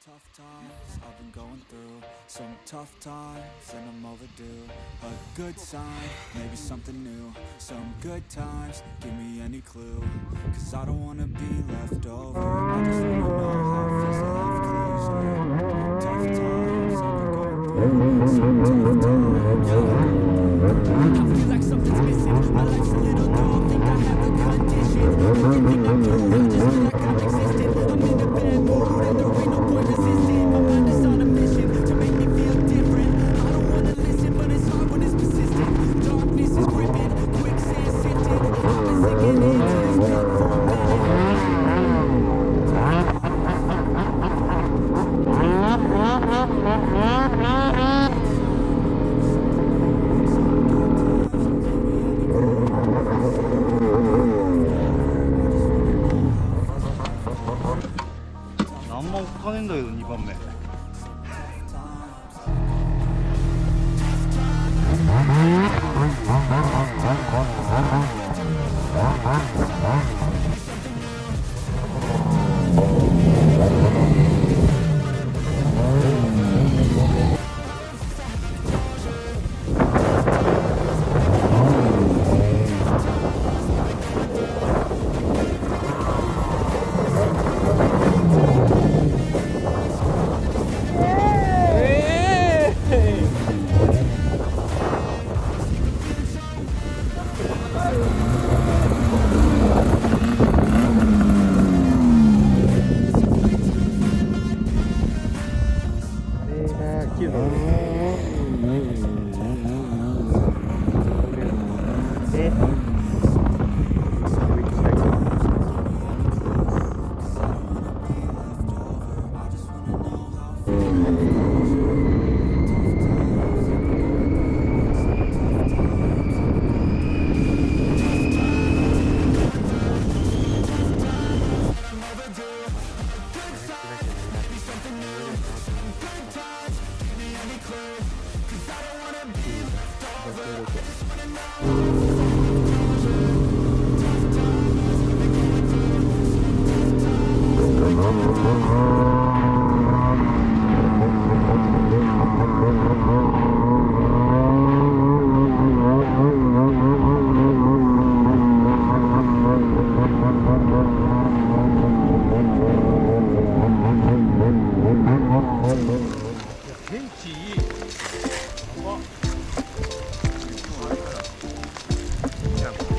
Tough times I've been going through, some tough times and I'm overdue. A good sign, maybe something new, some good times, give me any clue. Cause I don't wanna be left over, I just wanna know how it feels to have closure. Tough times I've been going through, some tough times. I feel like something's missing, my life's a little dull, think I have a condition. Everything I do, I just feel like I'm existing. I'm in a bad mood and there ain't no point resisting. My mind is on a mission to make me feel different. I don't wanna listen, but it's hard when it's persistent. Darkness is gripping, quicksand sifting. I've been sinking into this pit for a何もおっかねえんだけど2番目。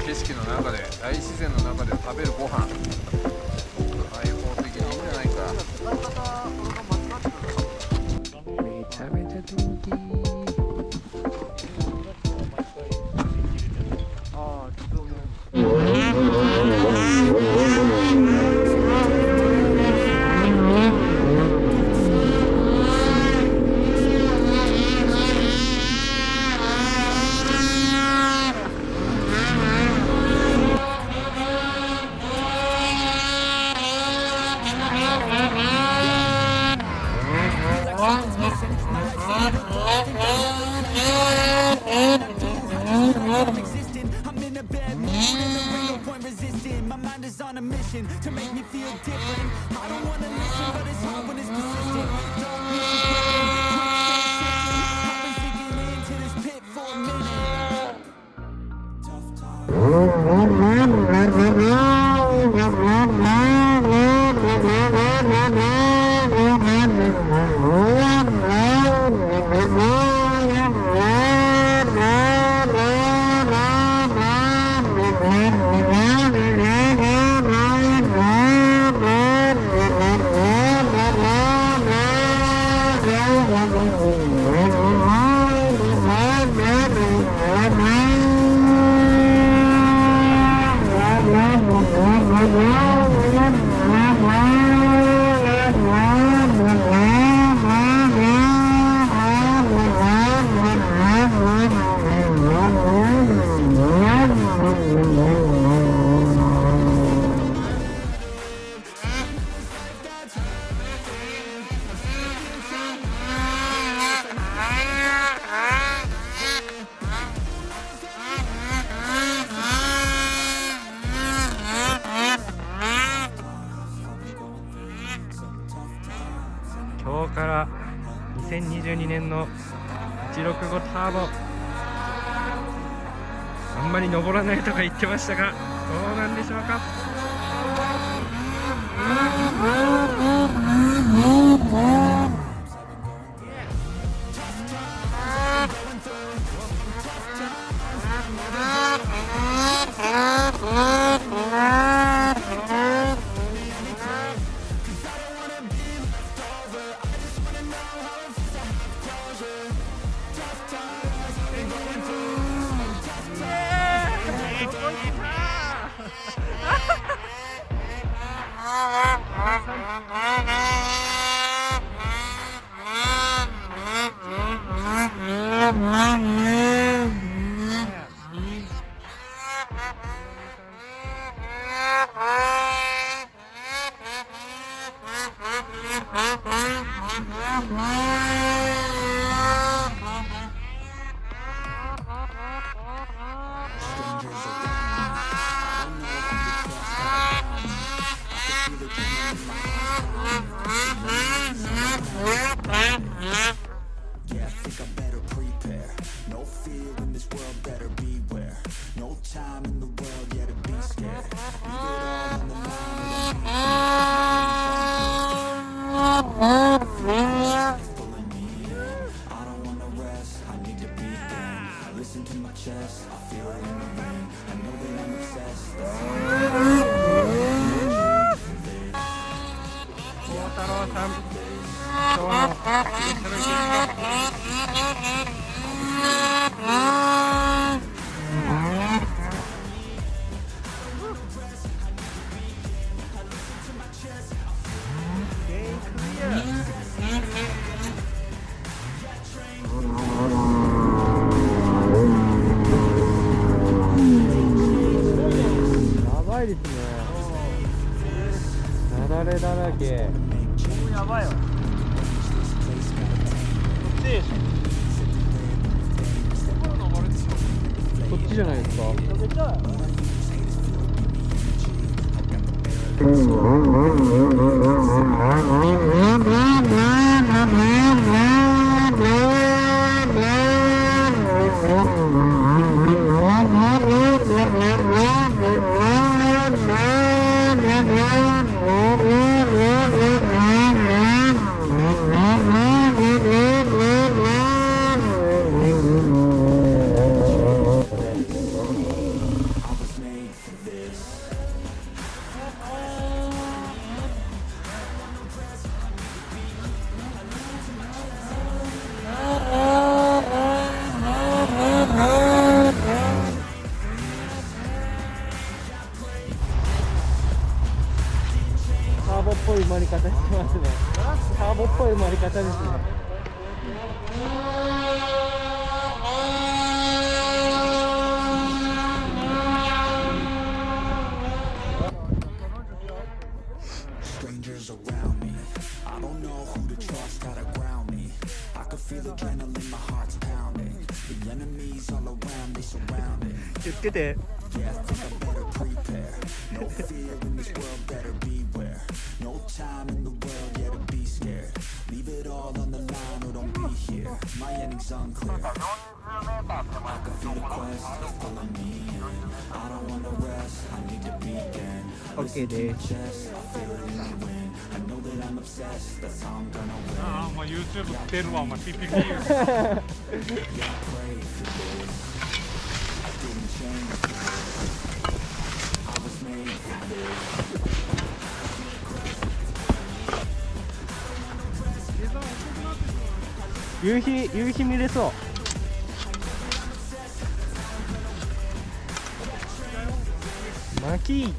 景色の中で大自然の中で食べるご飯開放的にいいんじゃないか。めちゃめちゃ天気いい。I'm in a bad mood and there ain't no point resisting. My mind is on a mission to make me feel different. I don't wanna listen, but it's hard when it's persistent. Darkness is gripping, quicksand sifting. I've been sinking into this pit for a minute. Tough 今日から2022年の165ターボ、あんまり登らないとか言ってましたが、どうなんでしょうか。Yeah, I think I better prepare. No fear in this world, better beware. No time in the world, yeah, to be scared. Leave it all on the line, pulling me in. I don't wanna rest, I need to begin. Listen to my chest, I feel it in the wind. I know that I'm obsessed, that's all I'm doing. 太郎さん、今日のスペシャルゲスやばいですね。雪崩だらけ。やばいよ。こっちでしょ。こっちじゃないですか。ターボっぽい埋まり方してますね。ターボっぽい埋まり方ですね。Strangers around me, I don't know who to trust, how to ground me. I can feel adrenaline, my heart's pounding. The enemies all around, they surrounding. 言ってて。 Yeah, I think I better prepare. No fear in this world, better beware. No time in the world, yeah, to be scared. Leave it all on the line or don't be here. My ending's unclear. I can feel the quest pulling me in. I don't wanna rest, I need to begin. I listen to my chest, I feel it in the wind. I know that I'm obsessed, that's how I'm gonna win. ああ、まあ YouTube 出るわ、お前 PPP。 Yeah, I pray for this. I didn't change for this. I was made for this. 夕日見れそう。巻き。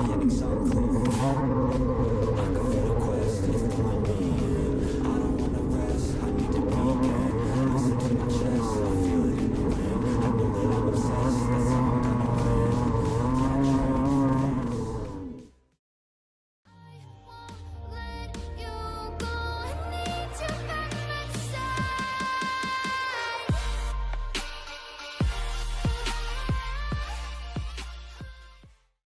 Getting so clear.